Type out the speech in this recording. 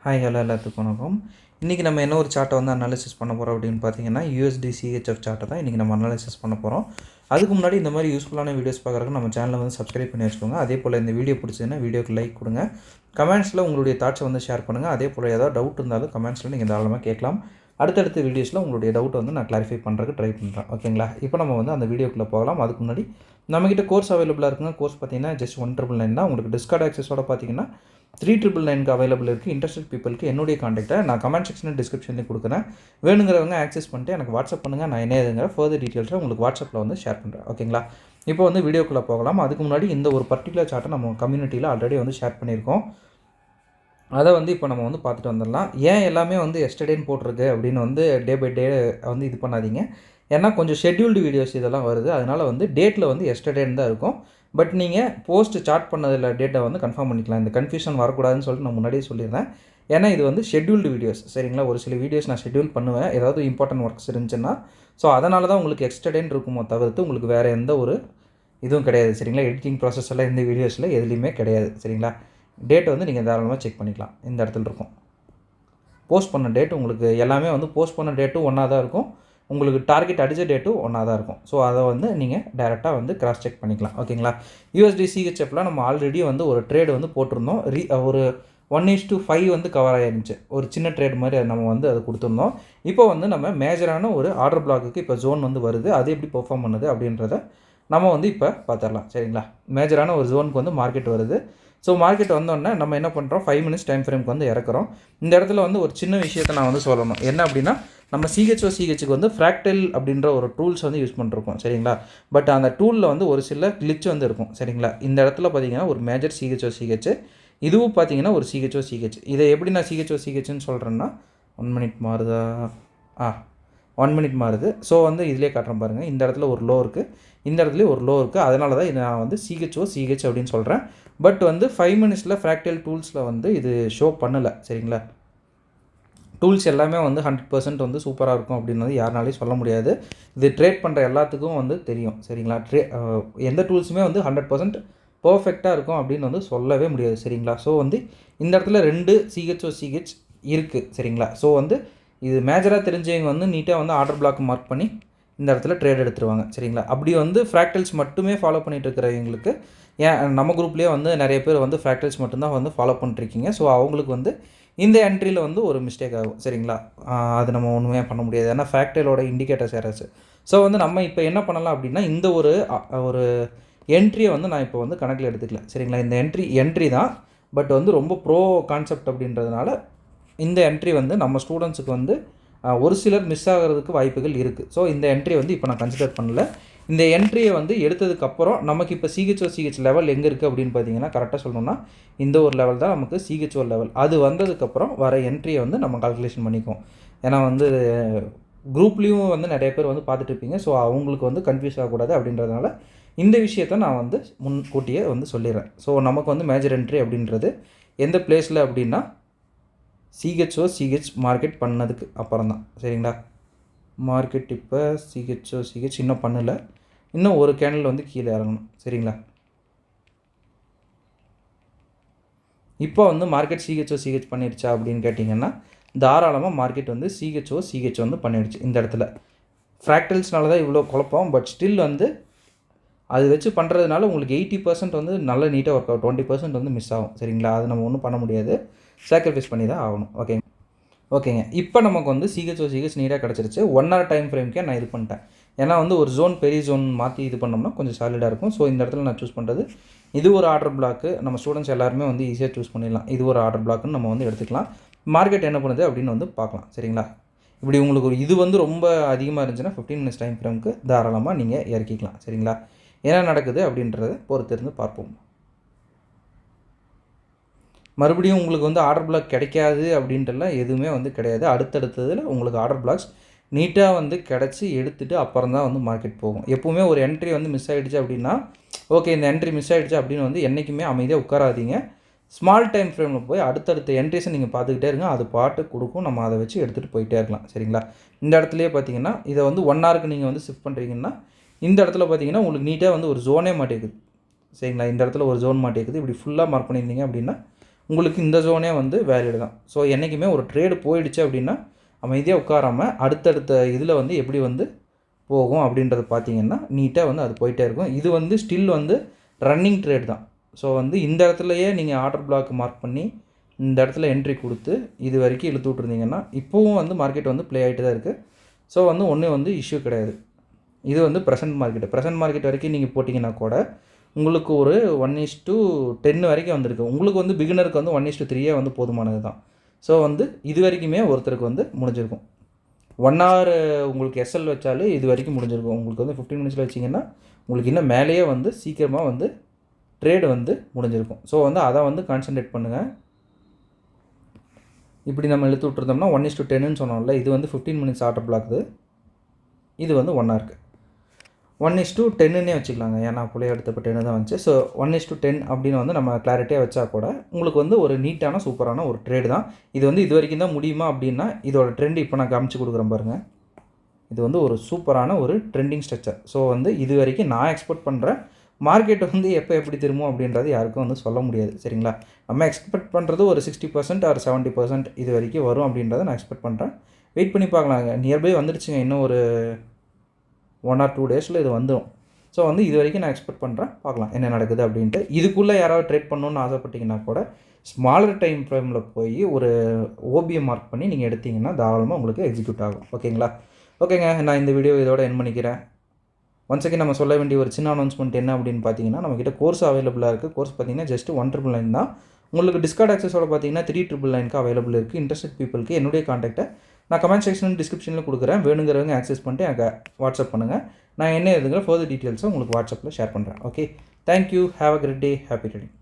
Hi hello எல்லாத்துக்கும் வணக்கம். இன்றைக்கி நம்ம என்ன ஒரு சார்ட்டை வந்து அனாலிசிஸ் பண்ண போகிறோம் அப்படின்னு பார்த்தீங்கன்னா USD CHF சார்ட்டை தான் இன்றைக்கி நம்ம அனாலிசிஸ் பண்ண போகிறோம். அதுக்கு முன்னாடி இந்த மாதிரி யூஸ்ஃபுல்லான வீடியோஸ் பார்க்குறதுக்கு நம்ம சேனலை வந்து சப்ஸ்கிரைப் பண்ணி வச்சுக்கோங்க. அதே போல் இந்த வீடியோ பிடிச்சதுன்னா வீடியோக்கு லைக் கொடுங்க. கமெண்ட்ஸில் உங்களுடைய தாட்ஸை வந்து ஷேர் பண்ணுங்கள். அதே போல் ஏதாவது டவுட் இருந்தாலும் கமெண்ட்ஸில் நீங்கள் தாராளமாக கேட்கலாம். அடுத்தடுத்த வீடியோஸில் உங்களுடைய டவுட் வந்து நான் கிளாரிஃபை பண்ணுறதுக்கு ட்ரை பண்ணுறேன். ஓகேங்களா? இப்போ நம்ம வந்து அந்த வீடியோக்குள்ளே போகலாம். அதுக்கு முன்னாடி நம்மக்கிட்ட கோர்ஸ் அவைலபிளாக இருக்குங்க. கோர்ஸ் பார்த்தீங்கன்னா ஜஸ்ட் 199 தான். உங்களுக்கு டிஸ்கார்ட் ஆக்சஸோட பார்த்தீங்கன்னா 3999க்கு அவைலபிள் இருக்குது. இன்ட்ரெஸ்டட் பீப்புளுக்கு என்னுடைய காண்டாக்டை நான் கமெண்ட் செக்ஷனில் டிஸ்கிரிப்ஷன்லேயும் கொடுக்குறேன். வேணுங்கிறவங்க ஆக்சஸ் பண்ணிட்டு எனக்கு வாட்ஸ்அப் பண்ணுங்கள். நான் என்ன ஏதுங்கிற ஃபர்தர் டீட்டெயில்ஸை உங்களுக்கு வாட்ஸ்அப்பில் வந்து ஷேர் பண்ணுறேன். ஓகேங்களா? இப்போ வந்து வீடியோக்குள்ளே போகலாம். அதுக்கு முன்னாடி இந்த ஒரு பர்டிகுலர் சார்ட்டை நம்ம கம்யூனிட்டியில் ஆல்ரெடி வந்து ஷேர் பண்ணியிருக்கோம். அதை வந்து இப்போ நம்ம வந்து பார்த்துட்டு வந்துடலாம். ஏன் எல்லாமே வந்து எஸ்டர்டேன்னு போட்டிருக்கு அப்படின்னு வந்து டே பை டே வந்து இது பண்ணாதீங்க. ஏன்னா கொஞ்சம் ஷெட்யூல்டு வீடியோஸ் இதெல்லாம் வருது. அதனால் வந்து டேட்டில் வந்து எஸ்டர்டேன்னு தான் இருக்கும். பட் நீங்கள் போஸ்ட் சார்ட் பண்ணதில் டேட்டை வந்து கன்ஃபார்ம் பண்ணிக்கலாம். இந்த கன்ஃபியூஷன் வரக்கூடாதுன்னு சொல்லிட்டு நான் முன்னாடியே சொல்லியிருந்தேன். ஏன்னா இது வந்து ஷெட்யூல்டு வீடியோஸ், சரிங்களா? ஒரு சில வீடியோஸ் நான் ஷெட்யூல் பண்ணுவேன், ஏதாவது இம்பார்ட்டன்ட் ஒர்க்ஸ் இருந்துச்சுன்னா. ஸோ அதனால தான் உங்களுக்கு எக்ஸ்டர்டேன்னு இருக்குமோ தவிர்த்து உங்களுக்கு வேறு எந்த ஒரு இதுவும் கிடையாது, சரிங்களா? எடிட்டிங் ப்ராசஸ் எல்லாம் இந்த வீடியோஸில் எதுலேயுமே கிடையாது, சரிங்களா? டேட்டை வந்து நீங்கள் தாராளமாக செக் பண்ணிக்கலாம். இந்த இடத்துல இருக்கும் போஸ்ட் பண்ண டேட்டு. உங்களுக்கு எல்லாமே வந்து போஸ்ட் பண்ண டேட்டும் ஒன்றா தான் இருக்கும். உங்களுக்கு டார்கெட் அடித்த டேட்டும் ஒன்றா தான் இருக்கும். ஸோ அதை வந்து நீங்கள் டேரெக்டாக வந்து கிராஸ் செக் பண்ணிக்கலாம். ஓகேங்களா? USD CHFல நம்ம ஆல்ரெடி வந்து ஒரு ட்ரேடு வந்து போட்டிருந்தோம். ஒரு 1:5 வந்து கவர் ஆகிருந்துச்சு. ஒரு சின்ன ட்ரேட் மாதிரி நம்ம வந்து அதை கொடுத்துருந்தோம். இப்போ வந்து நம்ம மேஜரான ஒரு ஆர்டர் பிளாக்குக்கு இப்போ ஜோன் வந்து வருது. அது எப்படி பெர்ஃபார்ம் பண்ணுது அப்படின்றத நம்ம வந்து இப்போ பார்த்துடலாம், சரிங்களா? மேஜரான ஒரு ஜோனுக்கு வந்து மார்க்கெட் வருது. ஸோ மார்க்கெட் வந்தோடனே நம்ம என்ன பண்ணுறோம், 5 மினிட்ஸ் டைம் ஃப்ரேம்க்கு வந்து இறக்குறோம். இந்த இடத்துல வந்து ஒரு சின்ன விஷயத்தை நான் வந்து சொல்லணும். என்ன அப்படின்னா, நம்ம CHOCHக்கு வந்து ஃப்ராக்டல் அப்படின்ற ஒரு டூல்ஸ் வந்து யூஸ் பண்ணிருக்கோம், சரிங்களா? பட் அந்த டூலில் வந்து ஒரு சில கிளிச் வந்து இருக்கும், சரிங்களா? இந்த இடத்துல பார்த்தீங்கன்னா ஒரு மேஜர் CHOCH, இதுவும் பார்த்தீங்கன்னா ஒரு CHOCH. இதை எப்படி நான் CHOCHன்னு சொல்கிறேன்னா, 1 மினிட் மாறுதா? 1 மினிட் மாறுது. ஸோ வந்து இதிலே காட்டுறேன் பாருங்கள். இந்த இடத்துல ஒரு லோ இருக்குது, இந்த இடத்துலையும் ஒரு லோ இருக்குது. அதனால தான் இதை நான் வந்து CHOCH அப்படின்னு சொல்கிறேன். பட் வந்து 5 மினிட்ஸில் ஃப்ராக்டல் டூல்ஸில் வந்து இது ஷோ பண்ணலை, சரிங்களா? டூல்ஸ் எல்லாமே வந்து 100% வந்து சூப்பராக இருக்கும் அப்படின்னு வந்து யாருனாலையும் சொல்ல முடியாது. இது ட்ரேட் பண்ணுற எல்லாத்துக்கும் வந்து தெரியும், சரிங்களா? எந்த டூல்ஸுமே வந்து 100% பர்ஃபெக்டாக இருக்கும் அப்படின்னு வந்து சொல்லவே முடியாது, சரிங்களா? ஸோ வந்து இந்த இடத்துல 2 CHOCH இருக்குது, சரிங்களா? ஸோ வந்து இது மேஜராக தெரிஞ்சவங்க வந்து நீட்டாக வந்து ஆர்டர் பிளாக் மார்க் பண்ணி இந்த இடத்துல ட்ரேட் எடுத்துருவாங்க, சரிங்களா? அப்படி வந்து ஃப்ராக்டல்ஸ் மட்டுமே ஃபாலோ பண்ணிகிட்டு இருக்கிறவங்களுக்கு, ஏன் நம்ம குரூப்லேயே வந்து நிறைய பேர் வந்து ஃப்ராக்டல்ஸ் மட்டும்தான் வந்து ஃபாலோ பண்ணிட்டுருக்கீங்க. ஸோ அவங்களுக்கு வந்து இந்த என்ட்ரியில் வந்து ஒரு மிஸ்டேக் ஆகும், சரிங்களா? அது நம்ம ஒன்றுமே பண்ண முடியாது. ஏன்னா ஃப்ராக்டலோட இண்டிகேட்டர்ஸ் யாராச்சு. ஸோ வந்து நம்ம இப்போ என்ன பண்ணலாம் அப்படின்னா, இந்த ஒரு என்ட்ரியை வந்து நான் இப்போ வந்து கணக்கில் எடுத்துக்கல, சரிங்களா? இந்த என்ட்ரி தான். பட் வந்து ரொம்ப ப்ரோ கான்செப்ட் அப்படின்றதுனால இந்த என்ட்ரி வந்து நம்ம ஸ்டூடெண்ட்ஸுக்கு வந்து ஒரு சிலர் மிஸ் ஆகிறதுக்கு வாய்ப்புகள் இருக்குது. ஸோ இந்த என்ட்ரி வந்து இப்போ நான் கன்சிடர் பண்ணல. இந்த என்ட்ரியை வந்து எடுத்ததுக்கப்புறம் நமக்கு இப்போ CHOCH லெவல் எங்கே இருக்குது அப்படின்னு பார்த்தீங்கன்னா, கரெக்டாக சொல்லணும்னா இந்த ஒரு லெவல் தான் நமக்கு CHO லெவல். அது வந்ததுக்கப்புறம் வர என்ட்ரியை வந்து நம்ம கால்குலேஷன் பண்ணிக்குவோம். ஏன்னா வந்து குரூப்லேயும் வந்து நிறைய பேர் வந்து பார்த்துட்டு இருப்பீங்க. ஸோ அவங்களுக்கு வந்து கன்ஃபியூஸ் ஆகக்கூடாது அப்படின்றதுனால இந்த விஷயத்தை நான் வந்து முன்கூட்டியே வந்து சொல்லிடுறேன். ஸோ நமக்கு வந்து மேஜர் என்ட்ரி அப்படின்றது எந்த பிளேஸில் அப்படின்னா CHOCH மார்க்கெட் பண்ணதுக்கு அப்புறம் தான், சரிங்களா? மார்க்கெட் இப்போ CHOCH இன்னும் பண்ணலை. இன்னும் ஒரு கேண்டில் வந்து கீழே இறங்கணும், சரிங்களா? இப்போ வந்து மார்க்கெட் CHOCH பண்ணிடுச்சா அப்படின்னு கேட்டிங்கன்னா, தாராளமாக மார்க்கெட் வந்து CHOCH வந்து பண்ணிடுச்சு. இந்த இடத்துல ஃப்ராக்டல்ஸ்னால தான் இவ்வளோ குழப்பம். பட் ஸ்டில் வந்து அது வச்சு பண்ணுறதுனால உங்களுக்கு 80% வந்து நல்ல நீட்டாக ஒர்க் ஆகும், 20% வந்து மிஸ் ஆகும், சரிங்களா? அது நம்ம ஒன்றும் பண்ண முடியாது, சாக்ரிஃபைஸ் பண்ணி தான் ஆகணும். ஓகேங்க. இப்போ நமக்கு வந்து CHOCH நீட்டாக கிடச்சிருச்சு. 1 hour டைம் ஃப்ரேம்க்கே நான் இது பண்ணிட்டேன். ஏன்னா வந்து ஒரு ஜோன் பெரிய ஜோன் மாற்றி இது பண்ணோம்னா கொஞ்சம் சாலிடாக இருக்கும். ஸோ இந்த இடத்துல நான் சூஸ் பண்ணுறது இது ஒரு ஆர்டர் பிளாக்கு. நம்ம ஸ்டூடெண்ட்ஸ் எல்லாருமே வந்து ஈஸியாக சூஸ் பண்ணிடலாம். இது ஒரு ஆர்டர் பிளாக்குன்னு நம்ம வந்து எடுத்துக்கலாம். மார்க்கெட் என்ன பண்ணுது அப்படின்னு வந்து பார்க்கலாம், சரிங்களா? இப்படி உங்களுக்கு இது வந்து ரொம்ப அதிகமாக இருந்துச்சுன்னா 15 மினிட்ஸ் டைம் ஃப்ரேம்க்கு தாராளமாக நீங்கள் இறக்கிக்கலாம், சரிங்களா? என்ன நடக்குது அப்படின்றத பொறுத்திருந்து பார்ப்போம். மறுபடியும் உங்களுக்கு வந்து ஆர்டர் பிளாக் கிடைக்காது அப்படின்ட்டுலாம் எதுவுமே வந்து கிடையாது. அடுத்தடுத்ததில் உங்களுக்கு ஆர்டர் பிளாக்ஸ் நீட்டாக வந்து கிடச்சி எடுத்துகிட்டு அப்புறம் தான் வந்து மார்க்கெட் போகும். எப்போவுமே ஒரு என்ட்ரி வந்து மிஸ் ஆகிடுச்சு அப்படின்னா, ஓகே இந்த என்ட்ரி மிஸ் ஆகிடுச்சு அப்படின்னு வந்து என்றைக்குமே அமைதியாக உட்காராதீங்க. ஸ்மால் டைம் ஃப்ரேமில் போய் அடுத்தடுத்த என்ட்ரிஸை நீங்கள் பார்த்துக்கிட்டே இருங்க. அது பாட்டு கொடுக்கும், நம்ம அதை வச்சு எடுத்துகிட்டு போயிட்டே இருக்கலாம், சரிங்களா? இந்த இடத்துலையே பார்த்தீங்கன்னா இதை வந்து 1 hourக்கு நீங்கள் வந்து ஷிஃப்ட் பண்ணுறீங்கன்னா, இந்த இடத்துல பார்த்தீங்கன்னா உங்களுக்கு நீட்டாக வந்து ஒரு ஜோனே மாட்டேங்குது, சரிங்களா? இந்த இடத்துல ஒரு ஜோன் மாட்டேங்குது. இப்படி ஃபுல்லாக மார்க் பண்ணியிருந்தீங்க அப்படின்னா உங்களுக்கு இந்த ஜோனே வந்து வேலிடு தான். ஸோ என்றைக்குமே ஒரு ட்ரேடு போயிடுச்சு அப்படின்னா அமைதியாக உட்காராமல் அடுத்தடுத்த இதில் வந்து எப்படி வந்து போகும் அப்படின்றத பார்த்தீங்கன்னா நீட்டாக வந்து அது போயிட்டே இருக்கும். இது வந்து ஸ்டில் வந்து ரன்னிங் ட்ரேட் தான். ஸோ வந்து இந்த இடத்துலையே நீங்கள் ஆர்டர் பிளாக் மார்க் பண்ணி இந்த இடத்துல என்ட்ரி கொடுத்து இது வரைக்கும் இழுத்து விட்ருந்தீங்கன்னா இப்போவும் வந்து மார்க்கெட் வந்து ப்ளே ஆகிட்டு தான் இருக்குது. ஸோ வந்து ஒன்றும் வந்து இஷ்யூ கிடையாது. இது வந்து ப்ரெசென்ட் மார்க்கெட் வரைக்கும் நீங்கள் போட்டிங்கன்னா கூட உங்களுக்கு ஒரு 1:10 வரைக்கும் வந்திருக்கு. உங்களுக்கு வந்து பிகினருக்கு வந்து 1:3 வந்து போதுமானது தான். ஸோ வந்து இது வரைக்குமே ஒருத்தருக்கு வந்து முடிஞ்சிருக்கும். 1 hour உங்களுக்கு எஸ்எல் வச்சாலே இது வரைக்கும் முடிஞ்சிருக்கும். உங்களுக்கு வந்து 15 minutesல வச்சிங்கன்னா உங்களுக்கு இன்னும் மேலேயே வந்து சீக்கிரமாக வந்து ட்ரேடு வந்து முடிஞ்சிருக்கும். ஸோ வந்து அதை வந்து கான்சன்ட்ரேட் பண்ணுங்கள். இப்படி நம்ம இழுத்து விட்டுருந்தோம்னா 1:10ன்னு சொன்னோம்ல, இது வந்து 15 minutes ஆர்டர் பிளாக்குது. இது வந்து 1 hourக்கு 1:10ன்னே வச்சுக்கலாங்க. ஏன்னா புள்ளைய எடுத்தப்போ 10 தான் வந்துச்சு. ஸோ 1:10 அப்படின்னு வந்து நம்ம கிளாரிட்டியாக வச்சா கூட உங்களுக்கு வந்து ஒரு நீட்டான சூப்பரான ஒரு ட்ரேடு தான். இது வந்து இது வரைக்கும் தான் முடியுமா அப்படின்னா இதோட ட்ரெண்ட் இப்போ நான் காமிச்சு கொடுக்குறேன் பாருங்கள். இது வந்து ஒரு சூப்பரான ஒரு ட்ரெண்டிங் ஸ்ட்ரக்சர். ஸோ வந்து இது வரைக்கும் நான் எக்ஸ்பெக்ட் பண்ணுறேன். மார்க்கெட் வந்து எப்போ எப்படி திரும்பும் அப்படின்றது யாருக்கும் வந்து சொல்ல முடியாது. சரிங்களா? நம்ம எக்ஸ்பெக்ட் பண்ணுறது ஒரு 60% ஆர் 70% இது வரைக்கும் வரும் அப்படின்றத நான் எக்ஸ்பெக்ட் பண்ணுறேன். வெயிட் பண்ணி பார்க்கலாங்க. நியர்பை வந்துடுச்சுங்க. இன்னும் ஒரு 1 or 2 daysல இது வந்துடும். ஸோ வந்து இது வரைக்கும் நான் எக்ஸ்பெக்ட் பண்ணுறேன். பார்க்கலாம் என்ன நடக்குது அப்படின்ட்டு. இதுக்குள்ளே யாராவது ட்ரேட் பண்ணணுன்னு ஆசைப்பட்டீங்கன்னா கூட ஸ்மாலர் டைம் ஃப்ரேமில் போய் ஒரு ஓபிஎம் மார்க் பண்ணி நீங்கள் எடுத்திங்கன்னா தாராளமாக உங்களுக்கு எக்ஸிக்யூட் ஆகும். ஓகேங்களா? ஓகேங்க, நான் இந்த வீடியோ இதோட எண்ட் பண்ணிக்கிறேன். ஒன்ஸ் அகேன் நம்ம சொல்ல வேண்டிய ஒரு சின்ன அனௌன்ஸ்மெண்ட் என்ன அப்படின்னு பார்த்தீங்கன்னா, நம்மக்கிட்ட கோர்ஸ் அவைலபிளாக இருக்குது. கோர்ஸ் பார்த்தீங்கன்னா ஜஸ்ட் 1,999 தான். உங்களுக்கு டிஸ்கார்ட் ஆக்சஸோட பார்த்தீங்கன்னா 3,999 அவைலபிள் இருக்குது. இன்ட்ரெஸ்டட் பீப்புளுக்கு என்னுடைய காண்டாக்ட்டை நான் கமெண்ட் செக்ஷன் டிஸ்கிரிப்ஷனில் கொடுக்குறேன். வேணுங்கிறவங்க ஆக்சஸ் பண்ணிட்டு எனக்கு வாட்ஸ்அப் பண்ணுங்கள். நான் என்ன எதுங்கிற ஃபர்தர் டீட்டெயில்ஸை உங்களுக்கு வாட்ஸ்அப்பில் ஷேர் பண்ணுறேன். Okay, thank you. Have a great day. Happy trading.